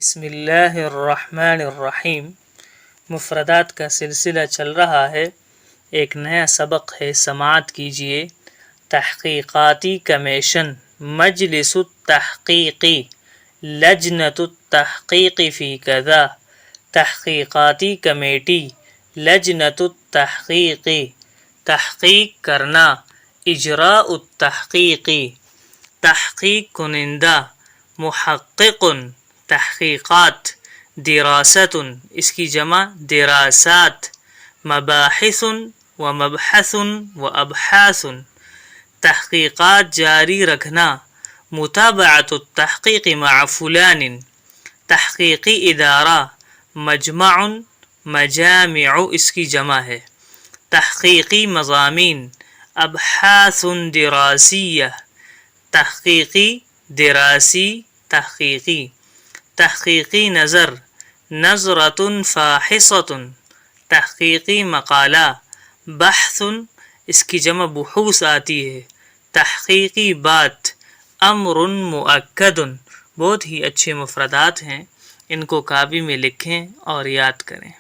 بسم اللہ الرحمن الرحیم۔ مفردات کا سلسلہ چل رہا ہے، ایک نیا سبق ہے، سماعت کیجیے۔ تحقیقاتی کمیشن، مجلس التحقیقی، لجنۃ التحقیق فی کذا، تحقیقاتی کمیٹی، لجنۃ التحقیق، تحقیق کرنا، اجراء التحقیقی، تحقیق کنندہ، محقق، تحقیقات، دراست، اس کی جمع دراسات، مباحث و مبحث و ابحاث، تحقیقات جاری رکھنا، متابعۃ التحقیق مع فلان، تحقیقی ادارہ، مجمع، مجامع، اس کی جمع ہے، تحقیقی مضامین، ابحاث دراسیہ، تحقیقی، دراسی، تحقیقی، تحقیقی نظر، نظرۃ فاحصۃ، تحقیقی مقالہ، بحث، اس کی جمع بحوث آتی ہے، تحقیقی بات، امر مؤکد۔ بہت ہی اچھے مفردات ہیں، ان کو کاپی میں لکھیں اور یاد کریں۔